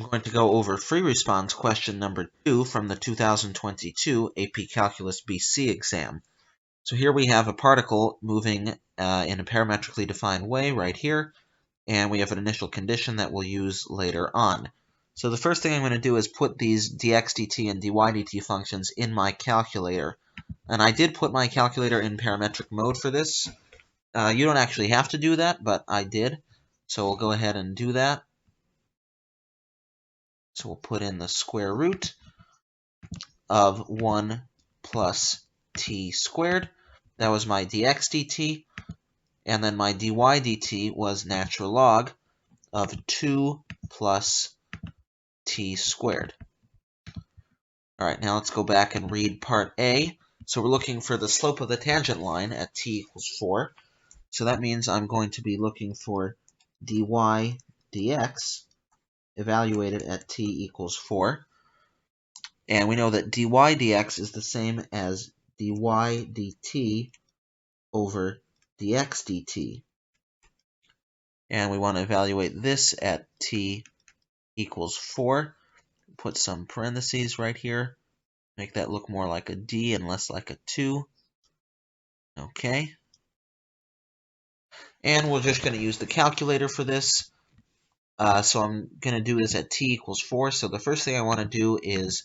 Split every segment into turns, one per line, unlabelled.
I'm going to go over free response question number 2 from the 2022 AP Calculus BC exam. So here we have a particle moving in a parametrically defined way right here, and we have an initial condition that we'll use later on. So the first thing I'm going to do is put these dx dt and dy dt functions in my calculator. And I did put my calculator in parametric mode for this. You don't actually have to do that, but I did. So we'll go ahead and do that. So we'll put in the square root of 1 plus t squared. That was my dx dt. And then my dy dt was natural log of 2 plus t squared. All right, now let's go back and read part A. So we're looking for the slope of the tangent line at t equals 4. So that means I'm going to be looking for dy dx evaluated at t equals 4. And we know that dy dx is the same as dy dt over dx dt. And we want to evaluate this at t equals 4. Put some parentheses right here. Make that look more like a d and less like a 2. Okay. And we're just going to use the calculator for this. So I'm going to do this at t equals 4. So the first thing I want to do is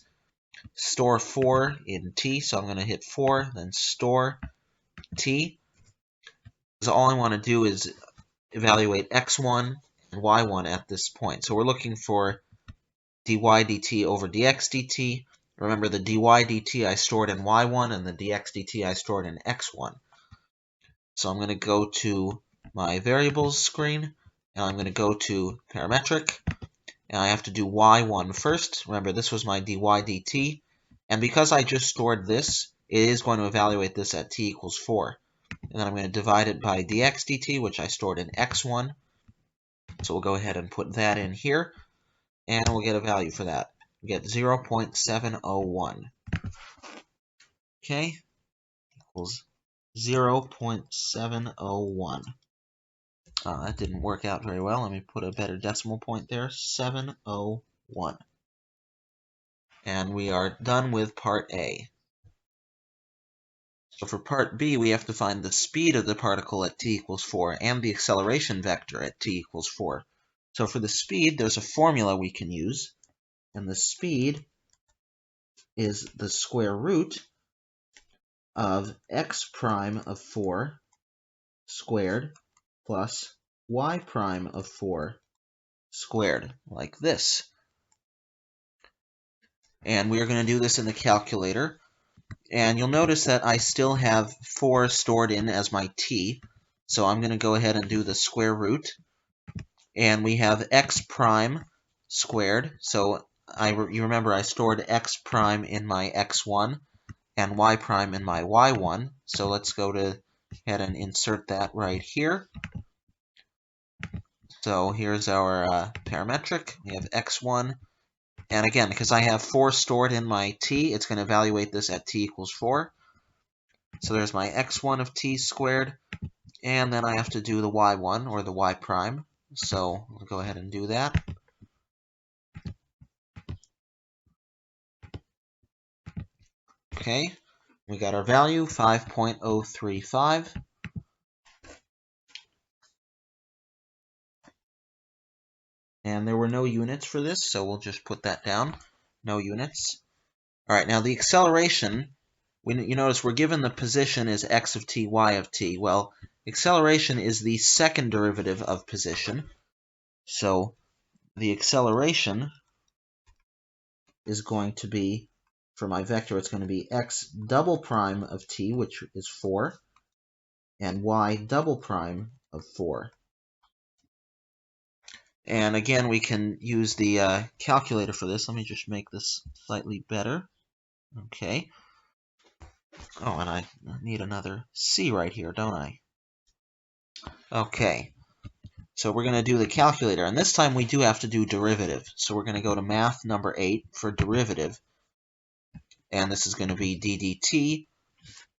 store 4 in t. So I'm going to hit 4, then store t. So all I want to do is evaluate x1 and y1 at this point. So we're looking for dy dt over dx dt. Remember, the dy dt I stored in y1 and the dx dt I stored in x1. So I'm going to go to my variables screen, and I'm going to go to parametric, and I have to do y1 first. Remember, this was my dy dt, and because I just stored this, it is going to evaluate this at t equals 4. And then I'm going to divide it by dx dt, which I stored in x1. So we'll go ahead and put that in here, and we'll get a value for that. We get 0.701. Okay, equals 0.701. That didn't work out very well. Let me put a better decimal point there. 701. And we are done with part A. So for part B, we have to find the speed of the particle at t equals 4 and the acceleration vector at t equals 4. So for the speed, there's a formula we can use. And the speed is the square root of x prime of 4 squared plus y prime of 4 squared, like this. And we are going to do this in the calculator. And you'll notice that I still have 4 stored in as my t. So I'm going to go ahead and do the square root. And we have x prime squared. So you remember I stored x prime in my x1 and y prime in my y1. So let's go ahead and insert that right here. So here's our parametric. We have x1. And again, because I have 4 stored in my t, it's going to evaluate this at t equals 4. So there's my x1 of t squared. And then I have to do the y1, or the y prime. So we'll go ahead and do that. Okay, we got our value, 5.035. And there were no units for this, so we'll just put that down. No units. All right, now the acceleration, you notice we're given the position as x of t, y of t. Well, acceleration is the second derivative of position. So the acceleration is going to be, for my vector, it's going to be x double prime of t, which is 4, and y double prime of 4. And again, we can use the calculator for this. Let me just make this slightly better. Okay. Oh, and I need another C right here, don't I? Okay. So we're going to do the calculator. And this time we do have to do derivative. So we're going to go to math number 8 for derivative. And this is going to be d dt.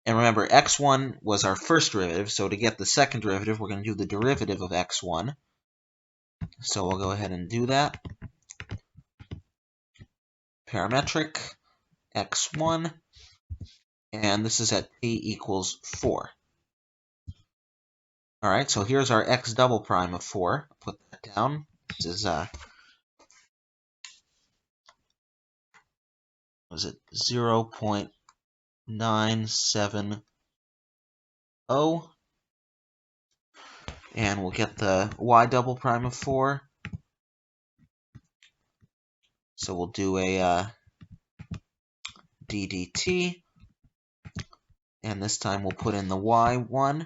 And remember, x1 was our first derivative. So to get the second derivative, we're going to do the derivative of x1. So we'll go ahead and do that. parametric x1, and this is at t equals 4. All right, so here's our x double prime of 4. Put that down. This is was it 0.970, and we'll get the y double prime of 4. So we'll do a d dt, and this time we'll put in the y1,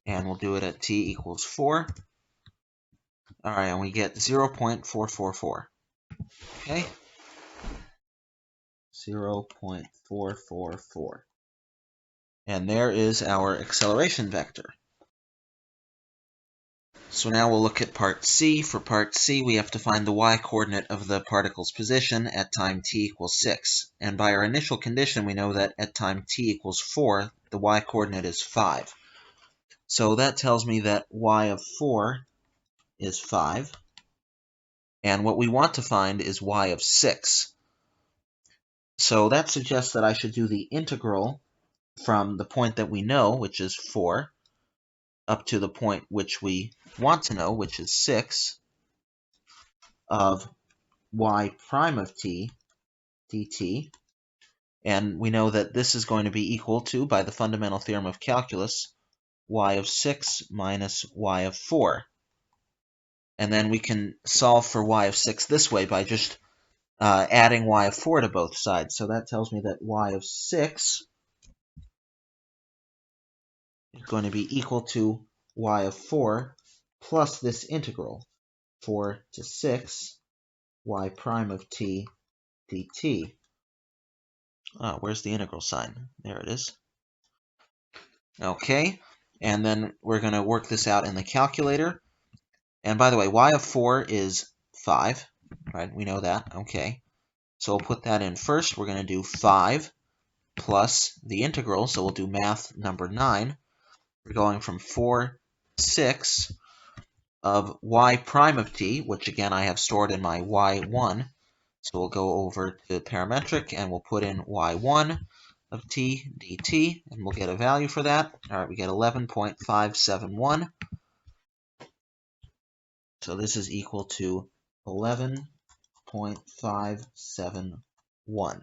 and we'll do it at t equals 4. All right, and we get 0.444. Okay, 0.444. And there is our acceleration vector. So now we'll look at part C. For part C, we have to find the y-coordinate of the particle's position at time t equals 6. And by our initial condition, we know that at time t equals 4, the y-coordinate is 5. So that tells me that y of 4 is 5. And what we want to find is y of 6. So that suggests that I should do the integral from the point that we know, which is 4, up to the point which we want to know, which is 6, of y prime of t dt. And we know that this is going to be equal to, by the fundamental theorem of calculus, y of 6 minus y of 4. And then we can solve for y of 6 this way by just adding y of 4 to both sides. So that tells me that y of 6 is going to be equal to y of 4 plus this integral, 4 to 6, y prime of t dt. Oh, where's the integral sign? There it is. Okay, and then we're going to work this out in the calculator. And by the way, y of 4 is 5, right? We know that. Okay, so we'll put that in first. We're going to do 5 plus the integral, so we'll do math number 9. We're going from 4 to 6 of y prime of t, which again I have stored in my y1. So we'll go over to parametric and we'll put in y1 of t dt, and we'll get a value for that. All right, we get 11.571. So this is equal to 11.571.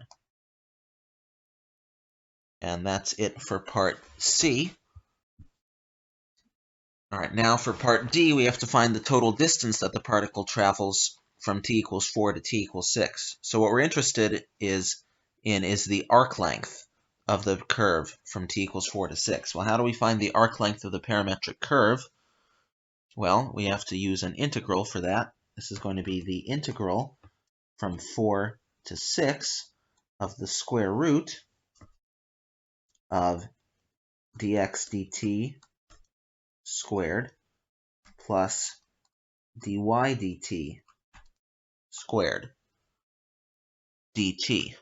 And that's it for part C. All right, now for part D, we have to find the total distance that the particle travels from t equals 4 to t equals 6. So what we're interested in is the arc length of the curve from t equals 4 to 6. Well, how do we find the arc length of the parametric curve? Well, we have to use an integral for that. This is going to be the integral from 4 to 6 of the square root of dx dt squared plus dy dt squared dt.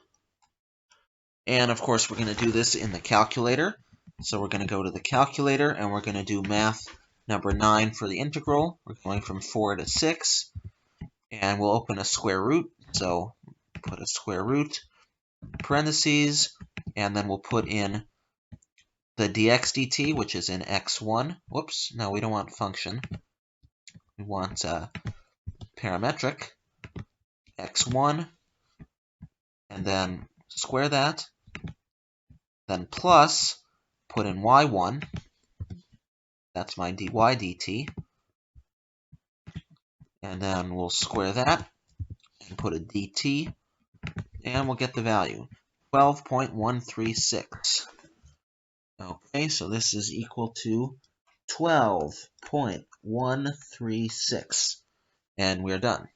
And of course, we're going to do this in the calculator. So we're going to go to the calculator and we're going to do math number 9 for the integral. We're going from 4 to 6. And we'll open a square root. So put a square root, parentheses, and then we'll put in the dx dt, which is in x1. Whoops, no, we don't want function. We want parametric, x1, and then square that, then plus, put in y1, that's my dy dt, and then we'll square that, and put a dt, and we'll get the value, 12.136. Okay, so this is equal to 12.136, and we're done.